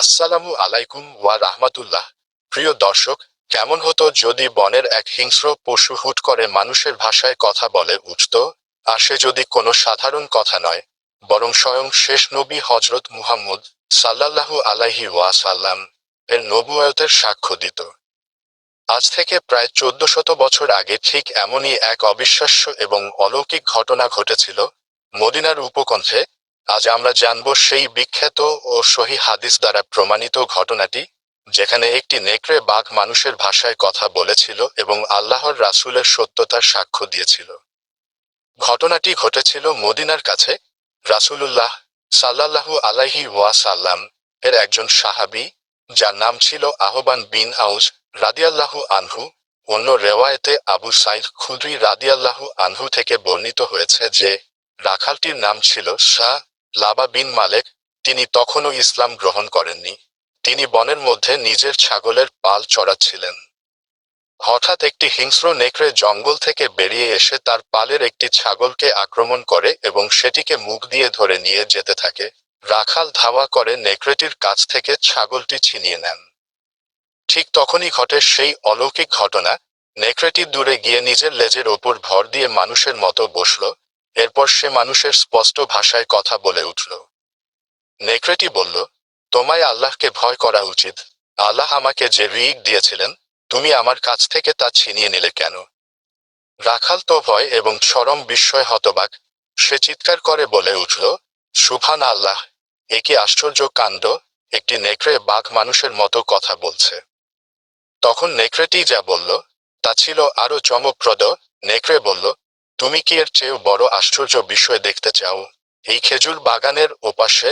আসসালামু আলাইকুম ওয়া রাহমাতুল্লাহ। প্রিয় দর্শক, কেমন হতো যদি বনের এক হিংস্র পশু হুট করে মানুষের ভাষায় কথা বলে উঠত, আর সে যদি কোনো সাধারণ কথা নয়, বরং স্বয়ং শেষ নবী হজরত মুহাম্মদ সাল্লাল্লাহু আলাইহি ওয়াসাল্লাম এর নবুয়তের সাক্ষ্য দিত। আজ থেকে প্রায় 1400 বছর আগে ঠিক এমনই এক অবিশ্বাস্য এবং অলৌকিক ঘটনা ঘটেছিল মদিনার উপকণ্ঠে। আজ আমরা জানব সেই বিখ্যাত ও সহিহ হাদিস দ্বারা প্রমাণিত ঘটনাটি, যেখানে একটি নেকড়ে বাঘ মানুষের ভাষায় কথা বলেছিল এবং আল্লাহর রাসূলের সত্যতার সাক্ষ্য দিয়েছিল। ঘটনাটি ঘটেছিল মদিনার কাছে রাসূলুল্লাহ সাল্লাল্লাহু আলাইহি ওয়াসাল্লাম এর একজন সাহাবী, যার নাম ছিল আহবান বিন আউস রাদিয়াল্লাহু আনহু। অন্য রেওয়ায়েতে আবু সাইদ খুদরি রাদিয়াল্লাহু আনহু থেকে বর্ণিত হয়েছে যে রাখালটির নাম ছিল শাহ লাবা বিন মালেক। তিনি তখনও ইসলাম গ্রহণ করেননি। তিনি বনের মধ্যে নিজের ছাগলের পাল চড়াচ্ছিলেন। হঠাৎ একটি হিংস্র নেকড়ে জঙ্গল থেকে বেরিয়ে এসে তার পালের একটি ছাগলকে আক্রমণ করে এবং সেটিকে মুখ দিয়ে ধরে নিয়ে যেতে থাকে। রাখাল ধাওয়া করে নেকড়েটির কাছ থেকে ছাগলটি ছিনিয়ে নেন। ঠিক তখনই ঘটে সেই অলৌকিক ঘটনা। নেকড়েটি দূরে গিয়ে নিজের লেজের ওপর ভর দিয়ে মানুষের মতো বসল। এরপর সে মানুষের স্পষ্ট ভাষায় কথা বলে উঠল। নেকড়েটি বলল, তোমায় আল্লাহকে ভয় করা উচিত। আল্লাহ আমাকে যে রিজিক দিয়েছিলেন, তুমি আমার কাছ থেকে তা ছিনিয়ে নিলে কেন? রাখাল তো ভয় এবং চরম বিস্ময়ে হতবাক। সে চিৎকার করে বলে উঠল, সুবহান আল্লাহ! এ কি আশ্চর্য কাণ্ড! একটি নেকড়ে বাঘ মানুষের মতো কথা বলছে। তখন নেকড়েটি যা বলল তা ছিল আরো চমকপ্রদ। নেকড়ে বলল, তুমি কি এর চেয়েও বড় আশ্চর্য বিষয় দেখতে চাও? এই খেজুর বাগানের ওপাশে,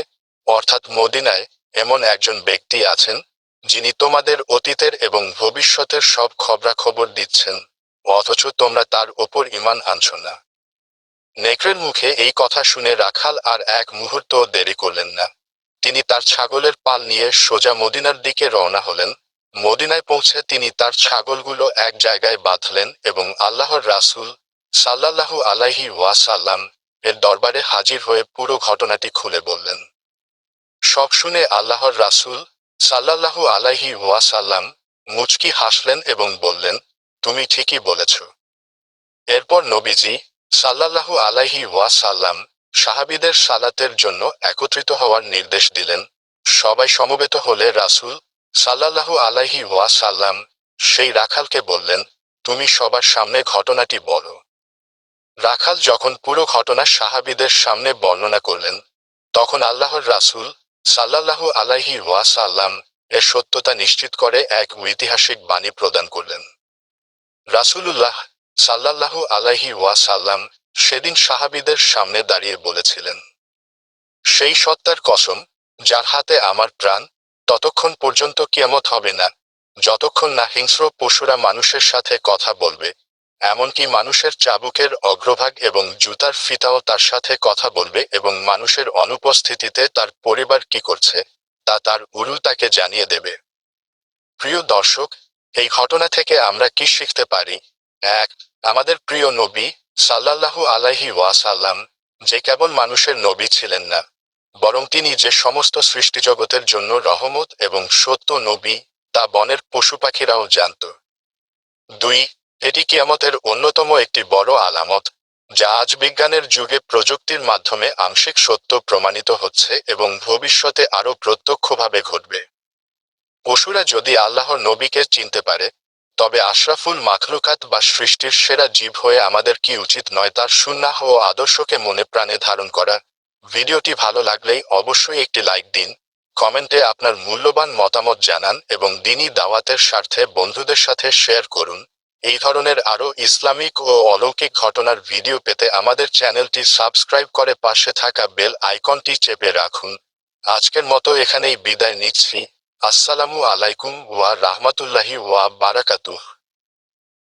অর্থাৎ মদিনায়, এমন একজন ব্যক্তি আছেন, যিনি তোমাদের অতীতের এবং ভবিষ্যতের সব খবরাখবর দিচ্ছেন, অথচ তোমরা তার ওপর ঈমান আনছ না। নেকড়ের মুখে এই কথা শুনে রাখাল আর এক মুহূর্ত দেরি করলেন না। তিনি তার ছাগলের পাল নিয়ে সোজা মদিনার দিকে রওনা হলেন। মদিনায় পৌঁছে তিনি তার ছাগলগুলো এক জায়গায় বাঁধলেন এবং আল্লাহর রাসূল সাল্লাল্লাহু আলাইহি ওয়াসাল্লাম এর দরবারে হাজির হয়ে পুরো ঘটনাটি খুলে বললেন। সব শুনে আল্লাহর রাসূল সাল্লাল্লাহু আলাইহি ওয়াসাল্লাম মুচকি হাসলেন এবং বললেন, তুমি ঠিকই বলেছ। এরপর নবীজি সাল্লাল্লাহু আলাইহি ওয়াসাল্লাম সাহাবীদের সালাতের জন্য একত্রিত হওয়ার নির্দেশ দিলেন। সবাই সমবেত হলে রাসূল সাল্লাল্লাহু আলাইহি ওয়াসাল্লাম সেই রাখালকে বললেন, তুমি সবার সামনে ঘটনাটি বলো। রাখাল যখন পুরো ঘটনা সাহাবীদের সামনে বর্ণনা করলেন, তখন আল্লাহর রাসূল সাল্লাল্লাহু আলাইহি ওয়াসাল্লাম এর সত্যতা নিশ্চিত করে এক ঐতিহাসিক বাণী প্রদান করলেন। রাসূলুল্লাহ সাল্লাল্লাহু আলাইহি ওয়াসাল্লাম সেদিন সাহাবীদের সামনে দাঁড়িয়ে বলেছিলেন, সেই সত্তার কসম, যার হাতে আমার প্রাণ, ততক্ষণ পর্যন্ত কিয়ামত হবে না, যতক্ষণ না হিংস্র পশুরা মানুষের সাথে কথা বলবে। এমনকি মানুষের চাবুকের অগ্রভাগ এবং জুতার ফিতাও তার সাথে কথা বলবে এবং মানুষের অনুপস্থিতিতে তার পরিবার কি করছে তা তার উরু তাকে জানিয়ে দেবে। প্রিয় দর্শক, এই ঘটনা থেকে আমরা কি শিখতে পারি? এক, আমাদের প্রিয় নবী সাল্লাল্লাহু আলাইহি ওয়াসাল্লাম যে কেবল মানুষের নবী ছিলেন না, বরং তিনি যে সমস্ত সৃষ্টিজগতের জন্য রহমত এবং সত্য নবী, তা বনের পশু পাখিরাও জানত। দুই, এটি কিয়ামতের অন্যতম একটি বড় আলামত, যা আজ বিজ্ঞানের যুগে প্রযুক্তির মাধ্যমে আংশিক সত্য প্রমাণিত হচ্ছে এবং ভবিষ্যতে আরও প্রত্যক্ষভাবে ঘটবে। পশুরা যদি আল্লাহর নবীকে চিনতে পারে, তবে আশরাফুল মাখলুকাত বা সৃষ্টির সেরা জীব হয়ে আমাদের কি উচিত নয় তার সুন্নাহ ও আদর্শকে মনে প্রাণে ধারণ করা? ভিডিওটি ভালো লাগলেই অবশ্যই একটি লাইক দিন, কমেন্টে আপনার মূল্যবান মতামত জানান এবং দ্বীনি দাওয়াতের স্বার্থে বন্ধুদের সাথে শেয়ার করুন। এই ধরনের আরও ইসলামিক ও অলৌকিক ঘটনার ভিডিও পেতে আমাদের চ্যানেলটি সাবস্ক্রাইব করে পাশে থাকা বেল আইকনটি চেপে রাখুন। আজকের মতো এখানেই বিদায় নিচ্ছি। আসসালামু আলাইকুম ওয়া রাহমাতুল্লাহি ওয়া বারাকাতুহু।